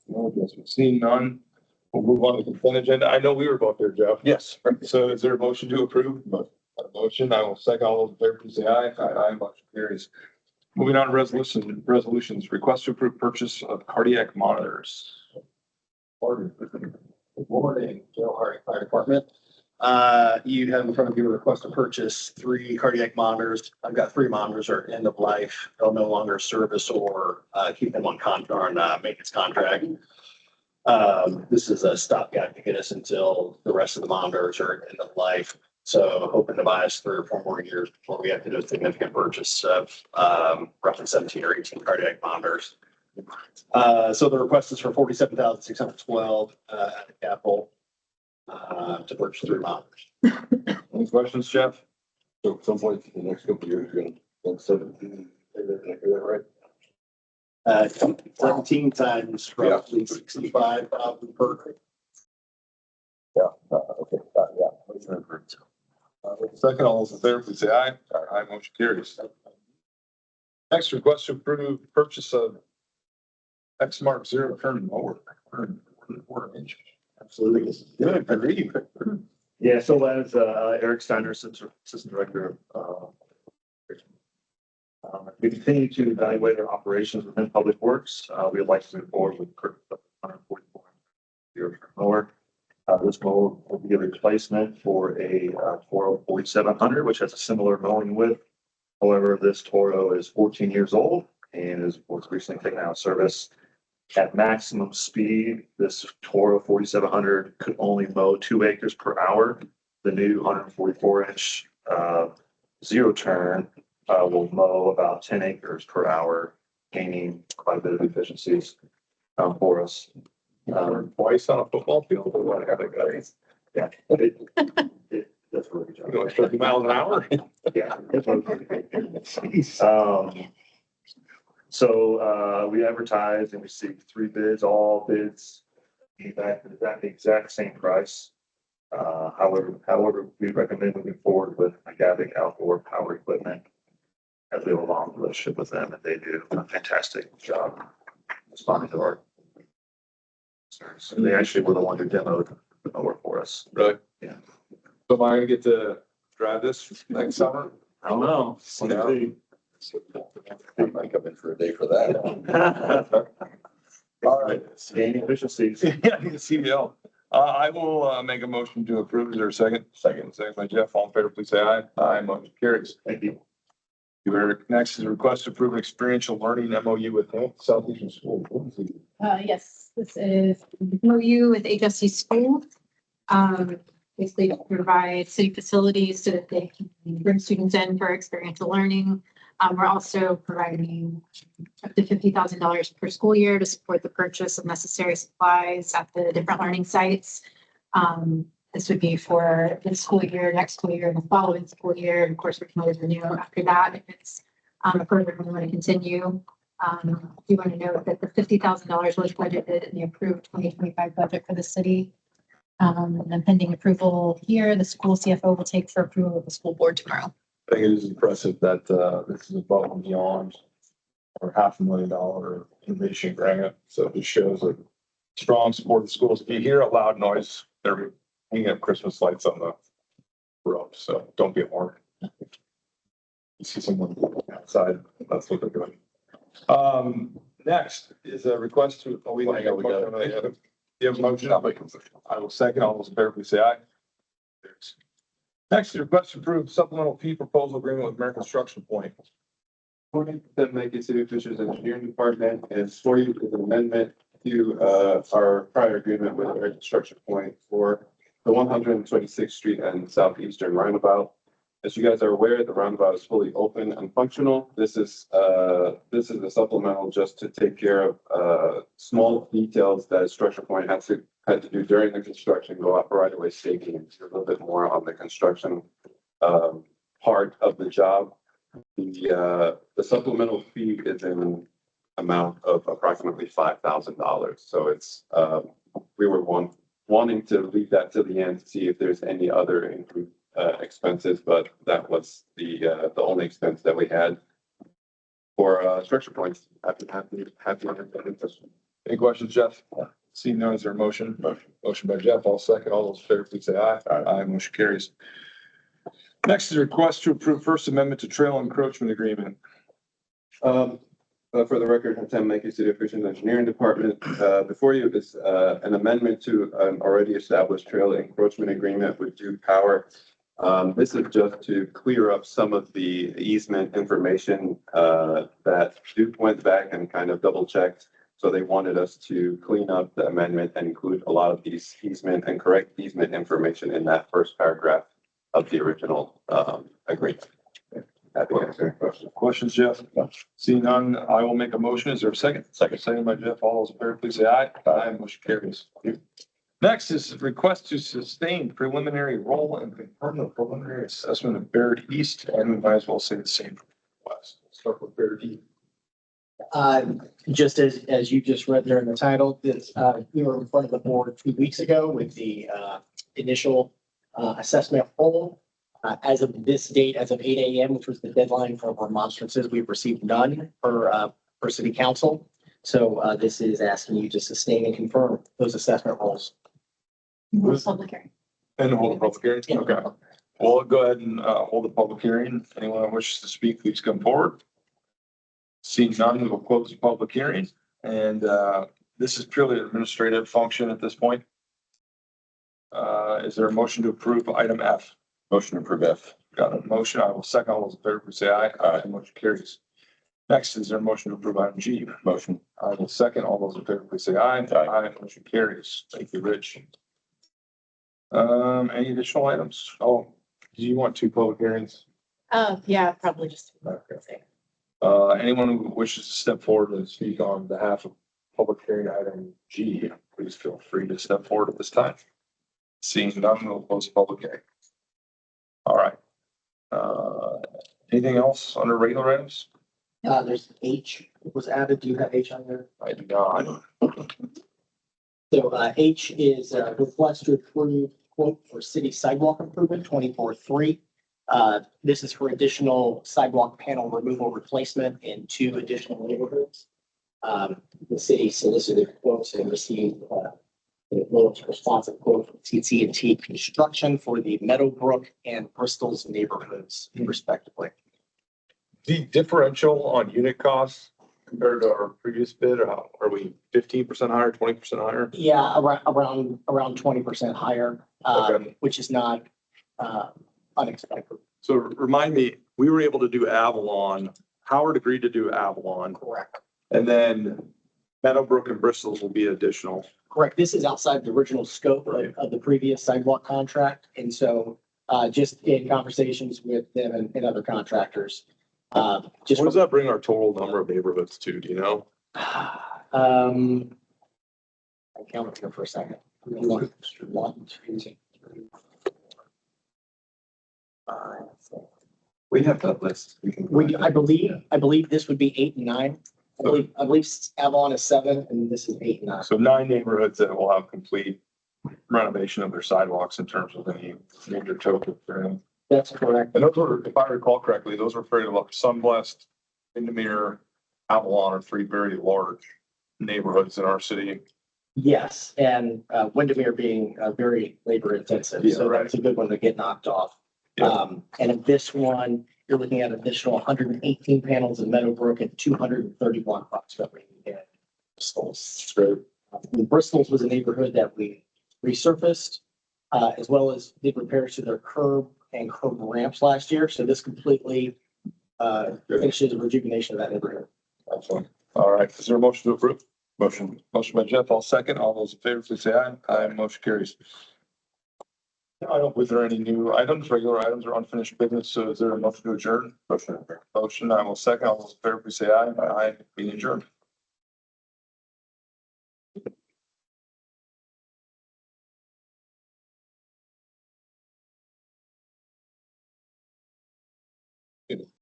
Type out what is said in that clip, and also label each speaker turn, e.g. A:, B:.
A: No adjustments. Seeing none, we'll move on to the consent agenda. I know we were both there, Jeff.
B: Yes.
A: So is there a motion to approve? A motion, I will second. All those in favor, please say aye. Aye, motion carries. Moving on to resolutions, request to approve purchase of cardiac monitors.
C: Good morning, Joe Harding Fire Department. You have in front of you a request to purchase 3 cardiac monitors. I've got 3 monitors are end of life. They'll no longer service or keep them on maintenance contract. This is a stopgap to get us until the rest of the monitors are end of life. So hoping to buy us 3 or 4 more years before we have to do a significant purchase of roughly 17 or 18 cardiac monitors. So the request is for $47,612 at the capital to purchase 3 monitors.
A: Any questions, Jeff?
B: So at some point in the next couple of years, you're gonna 17, is that right?
C: 17 times roughly 65,000 per.
B: Yeah, okay, yeah.
A: Second, all those in favor, please say aye. Aye, motion carries. Next, request to approve purchase of Exmark zero turn mower.
C: Absolutely.
A: Good, good reading.
D: Yeah, so as Eric Steiner, Assistant Director of we continue to evaluate our operations within Public Works. We would like to move forward with 144 zero turn mower. This mower will be a replacement for a Toro 4700, which has a similar mowing width. However, this Toro is 14 years old and was recently taken out of service. At maximum speed, this Toro 4700 could only mow 2 acres per hour. The new 144-inch zero turn will mow about 10 acres per hour, gaining quite a bit of efficiencies for us.
A: Twice on a football field.
D: Yeah, it does a really good
A: Going
D: job.
A: 30 miles an hour.
D: Yeah. So we advertised and received 3 bids. All bids came back at the exact same price. However, we recommend moving forward with Agave Outdoor Power Equipment as we have a long relationship with them, and they do a fantastic job responding to our concerns. So they actually were the one who demoed the mower for us.
A: Really?
D: Yeah.
A: So am I gonna get to drive this next summer?
D: I don't know.
B: I might come in for a day for that.
A: All right.
D: Gaining efficiencies.
A: Yeah, I need a CDL. I will make a motion to approve. Is there a second? Second by Jeff. All in favor, please say aye. Aye, motion carries.
D: Thank you.
A: Next is a request to approve an experiential learning MOU with Southeastern School.
E: Yes, this is MOU with HSC School. Basically to provide city facilities so that they can bring students in for experiential learning. We're also providing up to $50,000 per school year to support the purchase of necessary supplies at the different learning sites. This would be for this school year, next school year, and the following school year. And of course, we can always renew after that if it's a program we want to continue. You want to note that the $50,000 was budgeted in the approved 2025 budget for the city. And then pending approval here, the school CFO will take for approval of the school board tomorrow.
A: I think it is impressive that this is above and beyond our $500,000 innovation grant. So it just shows a strong support of the schools. If you hear a loud noise, they're hanging up Christmas lights on the roof. So don't be alarmed. You see someone outside, that's what they're doing. Next is a request to. You have a motion? I will second. All those in favor, please say aye. Next, the request to approve supplemental fee proposal agreement with American Construction Point.
F: According to the Macon City Officials Engineering Department is for you is an amendment to our prior agreement with American Construction Point for the 126th Street and Southeastern Roundabout. As you guys are aware, the roundabout is fully open and functional. This is a supplemental just to take care of small details that Structure Point had to do during the construction, go out for right of way safety, and a little bit more on the construction part of the job. The supplemental fee is in amount of approximately $5,000. So it's we were wanting to leave that to the end to see if there's any other increased expenses, but that was the only expense that we had for Structure Points. Happy.
A: Any questions, Jeff? Seeing none, is there a motion? Motion by Jeff, all second. All those in favor, please say aye. Aye. Motion carries. Next is a request to approve First Amendment to Trail Encroachment Agreement.
F: For the record, Hatem City Efficient Engineering Department, before you is an amendment to an already established trail encroachment agreement with Duke Power. This is just to clear up some of the easement information that Duke went back and kind of double checked. So they wanted us to clean up the amendment and include a lot of these easement and correct easement information in that first paragraph of the original agreement. Happy to answer any questions.
A: Questions, Jeff? Seeing none, I will make a motion. Is there a second? Second by Jeff. All those in favor, please say aye. Aye. Motion carries. Next is a request to sustain preliminary roll and confirm the preliminary assessment of Baird East, and we might as well say the same for West. Start with Baird East.
G: Just as you just read there in the title, this, we were in front of the board 2 weeks ago with the, initial, assessment poll. As of this date, as of 8 a.m., which was the deadline for remonstrances, we've received none for city council. So, this is asking you to sustain and confirm those assessment rolls.
E: Public hearing.
A: And hold the public hearing?
G: Yeah.
A: Okay. We'll go ahead and hold the public hearing. Anyone who wishes to speak, please come forward. Seeing none, we will close the public hearing. And this is purely an administrative function at this point. Is there a motion to approve item F? Motion to approve F. Got a motion. I will second. All those in favor, please say aye. Aye. Motion carries. Next, is there a motion to approve item G? Motion. I will second. All those in favor, please say aye. Aye. Motion carries. Thank you, Rich. Any additional items? Oh, do you want 2 public hearings?
E: Yeah, probably just.
A: Anyone who wishes to step forward and speak on behalf of public hearing item G, please feel free to step forward at this time. Seeing none, we'll close the public hearing. All right. Anything else under regular items?
G: There's H was added. Do you have H on there?
A: I do not.
G: So, H is request to approve quote for city sidewalk improvement 24-3. This is for additional sidewalk panel removal replacement in 2 additional neighborhoods. The city solicited quotes and received the lowest responsive quote from TT&T Construction for the Meadowbrook and Bristol's neighborhoods respectively.
A: The differential on unit costs compared to our previous bid, are we 15% higher, 20% higher?
G: Yeah, around 20% higher,
A: Okay.
G: which is not unexpected.
A: So remind me, we were able to do Avalon, Howard agreed to do Avalon,
G: Correct.
A: and then Meadowbrook and Bristol will be additional.
G: Correct. This is outside the original scope of the previous sidewalk contract. And so just in conversations with them and other contractors. Just
A: What does that bring our total number of neighborhoods to, do you know?
G: I counted here for a second. 1, 2, 3, 5.
F: We have that list.
G: I believe this would be 8 and 9. I believe Avalon is 7 and this is 8 and 9.
A: So 9 neighborhoods that will have complete renovation of their sidewalks in terms of any major token.
G: That's correct.
A: And those were, if I recall correctly, those were very like Sunblest, Windermere, Avalon are 3 very large neighborhoods in our city.
G: Yes, and Windermere being very labor intensive,
A: Yeah,
G: so
A: right.
G: that's a good one to get knocked off.
A: Yeah.
G: And in this one, you're looking at additional 118 panels in Meadowbrook and 231 approximately in Bristol's.
A: Great.
G: Bristol's was a neighborhood that we resurfaced, as well as did repairs to their curb and curb ramps last year. So this completely finishes the rejuvenation of that neighborhood.
A: Excellent. All right. Is there a motion to approve? Motion by Jeff. I'll second. All those in favor, please say aye. Aye. Motion carries. I don't, was there any new items, regular items or unfinished business? So is there a motion to adjourn? Motion. I will second. All those in favor, please say aye. Aye. Being adjourned.